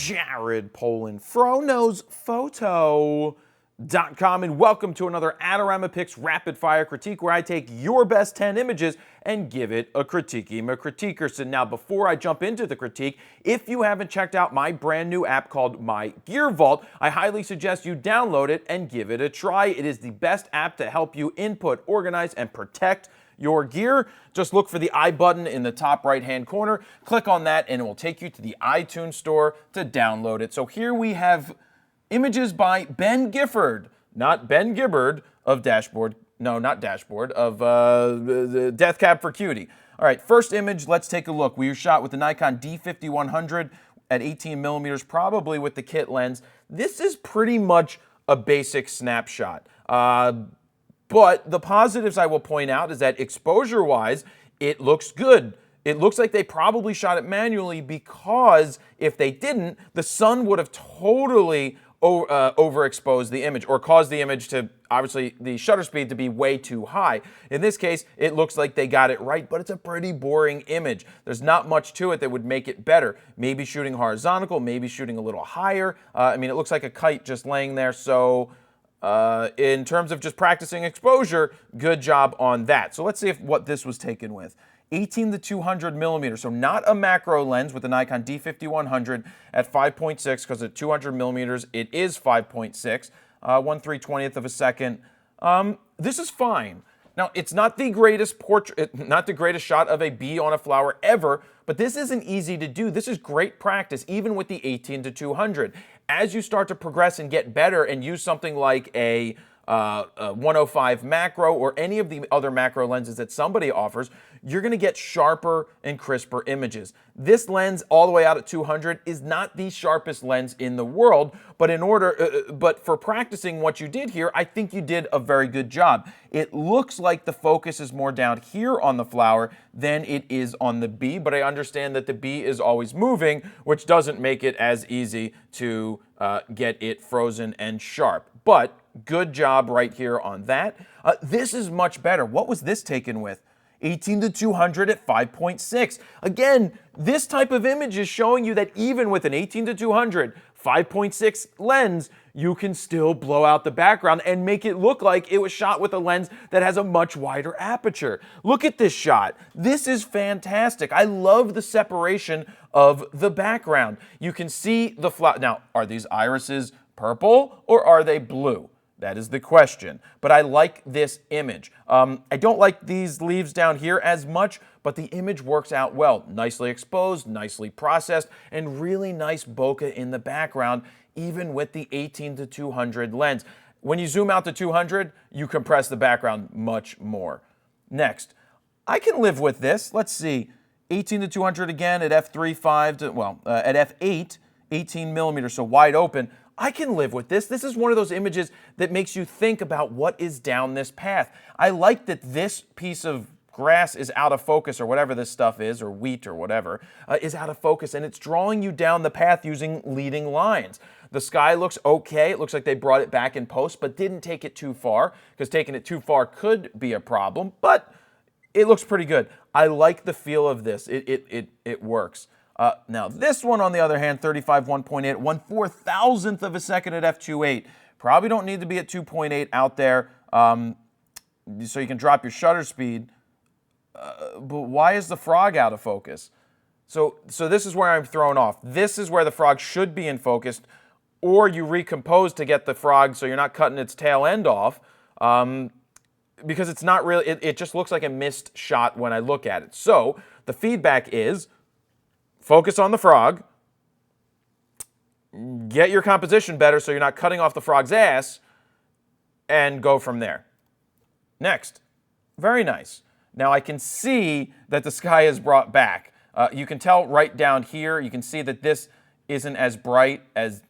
Jared Polin, FroKnowsPhoto.com, and welcome to another Adorama Picks Rapid Fire Critique, where I take your best 10 images and give it a critiquerson. Now, before I jump into the critique, if you haven't checked out my brand new app called My Gear Vault, I highly suggest you download it and give it a try. It is the best app to help you input, organize, and protect your gear. Just look for the I button in the top right-hand corner, click on that, and it will take you to the iTunes store to download it. So here we have images by Ben Gifford, not Ben Gibbard of Dashboard, no, not Dashboard, of the Death Cab for Cutie. All right, first image, let's take a look. We were shot with the Nikon D5100 at 18 millimeters, probably with the kit lens. This is pretty much a basic snapshot. But the positives I will point out is that exposure-wise, it looks good. It looks like they probably shot it manually, because if they didn't, the sun would have totally overexposed the image, or caused the image to, obviously, the shutter speed to be way too high. In this case, it looks like they got it right, but it's a pretty boring image. There's not much to it that would make it better. Maybe shooting horizontal, maybe shooting a little higher. I mean, it looks like a kite just laying there, so in terms of just practicing exposure, good job on that. So let's see what this was taken with. 18 to 200 millimeters, so not a macro lens with the Nikon D5100 at 5.6, because at 200 millimeters it is 5.6, 1/320th of a second. This is fine. Now, it's not the greatest portrait, not the greatest shot of a bee on a flower ever, but this isn't easy to do. This is great practice, even with the 18 to 200. As you start to progress and get better and use something like a 105 macro or any of the other macro lenses that somebody offers, you're going to get sharper and crisper images. This lens all the way out at 200 is not the sharpest lens in the world, but but for practicing what you did here, I think you did a very good job. It looks like the focus is more down here on the flower than it is on the bee, but I understand that the bee is always moving, which doesn't make it as easy to get it frozen and sharp. But good job right here on that. This is much better. What was this taken with? 18 to 200 at 5.6. Again, this type of image is showing you that even with an 18 to 200, 5.6 lens, you can still blow out the background and make it look like it was shot with a lens that has a much wider aperture. Look at this shot. This is fantastic. I love the separation of the background. You can see the flower. Now, are these irises purple or are they blue? That is the question. But I like this image. I don't like these leaves down here as much, but the image works out well. Nicely exposed, nicely processed, and really nice bokeh in the background, even with the 18 to 200 lens. When you zoom out to 200, you compress the background much more. Next, I can live with this. Let's see. 18 to 200 again at f3.5 to, well, at f8, 18 millimeters, so wide open. I can live with this. This is one of those images that makes you think about what is down this path. I like that this piece of grass is out of focus, or whatever this stuff is, or wheat or whatever, is out of focus, and it's drawing you down the path using leading lines. The sky looks okay. It looks like they brought it back in post, but didn't take it too far, because taking it too far could be a problem, but it looks pretty good. I like the feel of this. It works. Now, this one, on the other hand, 35 1.8, 1/4000th of a second at f2.8. Probably don't need to be at 2.8 out there, so you can drop your shutter speed. But why is the frog out of focus? So this is where I'm thrown off. This is where the frog should be in focus, or you recompose to get the frog so you're not cutting its tail end off, because it's not really, it just looks like a missed shot when I look at it. So the feedback is, focus on the frog, get your composition better so you're not cutting off the frog's ass, and go from there. Next, very nice. Now I can see that the sky is brought back. You can tell right down here, you can see that this isn't as bright as,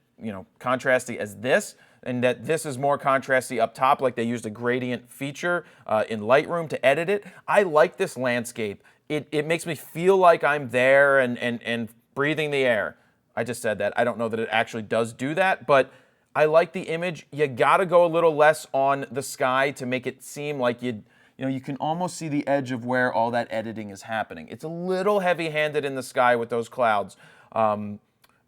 contrasty as this, and that this is more contrasty up top, like they used a gradient feature in Lightroom to edit it. I like this landscape. It makes me feel like I'm there and breathing the air. I just said that. I don't know that it actually does do that, but I like the image. You got to go a little less on the sky to make it seem like you can almost see the edge of where all that editing is happening. It's a little heavy-handed in the sky with those clouds.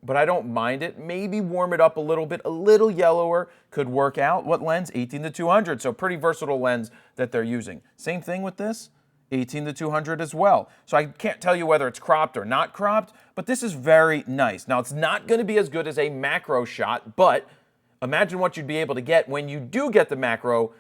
but I don't mind it. Maybe warm it up a little bit. A little yellower could work out. What lens? 18-200, so pretty versatile lens that they're using. Same thing with this, 18-200 as well. So I can't tell you whether it's cropped or not cropped, but this is very nice. Now, it's not going to be as good as a macro shot, but imagine what you'd be able to get when you do get the macro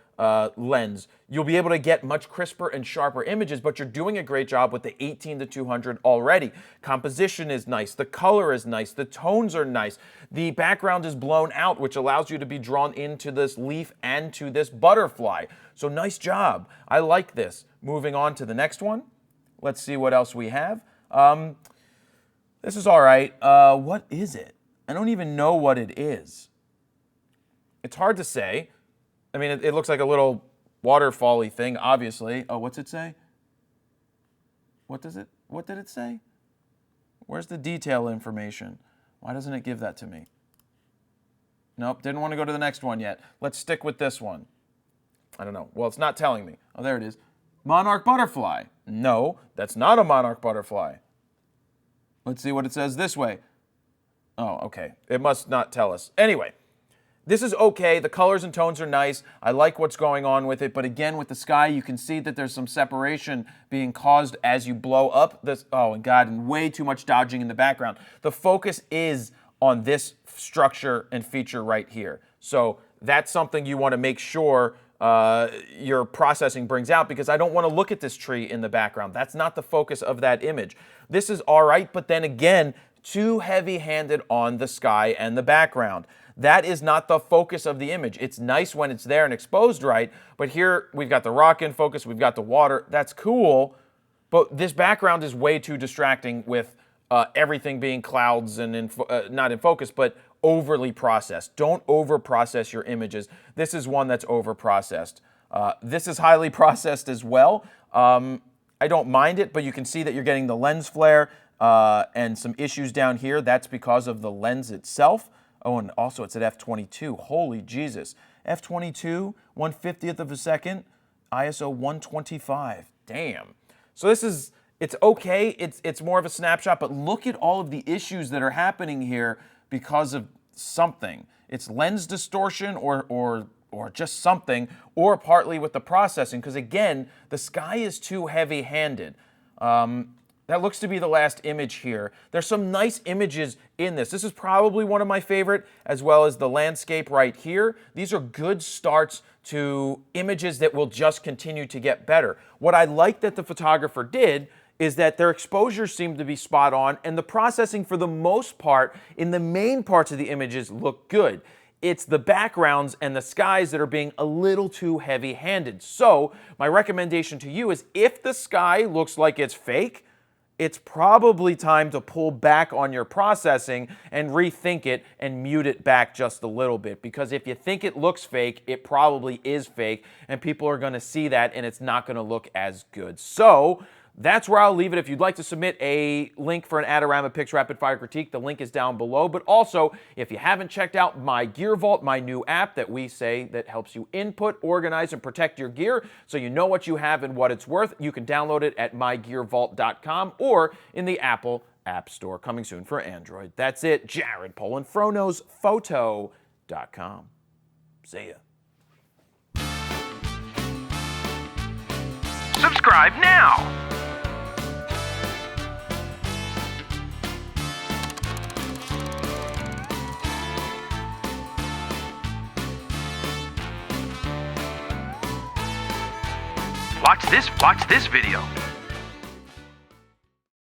lens. You'll be able to get much crisper and sharper images, but you're doing a great job with the 18-200 already. Composition is nice, the color is nice, the tones are nice, the background is blown out, which allows you to be drawn into this leaf and to this butterfly. So nice job. I like this. Moving on to the next one. Let's see what else we have. This is all right. What is it? I don't even know what it is. It's hard to say. I mean, it looks like a little waterfall-y thing, obviously. Oh, what's it say? What did it say? Where's the detail information? Why doesn't it give that to me? Nope, didn't want to go to the next one yet. Let's stick with this one. I don't know. Well, it's not telling me. Oh, there it is. Monarch butterfly. No, that's not a monarch butterfly. Let's see what it says this way. Oh, okay. It must not tell us. Anyway. This is okay. The colors and tones are nice. I like what's going on with it. But again, with the sky, you can see that there's some separation being caused as you blow up this. Oh, and God, and way too much dodging in the background. The focus is on this structure and feature right here. So that's something you want to make sure your processing brings out, because I don't want to look at this tree in the background. That's not the focus of that image. This is all right, but then again, too heavy-handed on the sky and the background. That is not the focus of the image. It's nice when it's there and exposed right, but here we've got the rock in focus, we've got the water. That's cool, but this background is way too distracting with everything being clouds and not in focus, but overly processed. Don't over-process your images. This is one that's over-processed. This is highly processed as well. I don't mind it, but you can see that you're getting the lens flare and some issues down here. That's because of the lens itself. Oh, and also it's at f22. Holy Jesus. f22, 1/50th of a second, ISO 125. Damn. So this is, it's okay. It's more of a snapshot, but look at all of the issues that are happening here because of something. It's lens distortion or just something, or partly with the processing, because again, the sky is too heavy-handed. That looks to be the last image here. There's some nice images in this. This is probably one of my favorite, as well as the landscape right here. These are good starts to images that will just continue to get better. What I like that the photographer did is that their exposures seem to be spot on, and the processing for the most part in the main parts of the images look good. It's the backgrounds and the skies that are being a little too heavy-handed. So my recommendation to you is, if the sky looks like it's fake, it's probably time to pull back on your processing and rethink it and mute it back just a little bit. Because if you think it looks fake, it probably is fake, and people are going to see that, and it's not going to look as good. So that's where I'll leave it. If you'd like to submit a link for an Adorama Pix Rapid Fire Critique, the link is down below. But also, if you haven't checked out My Gear Vault, my new app that we say that helps you input, organize, and protect your gear so you know what you have and what it's worth, you can download it at mygearvault.com or in the Apple App Store, coming soon for Android. That's it. Jared Polin, FroKnowsPhoto.com. See ya. Subscribe now! Watch this video.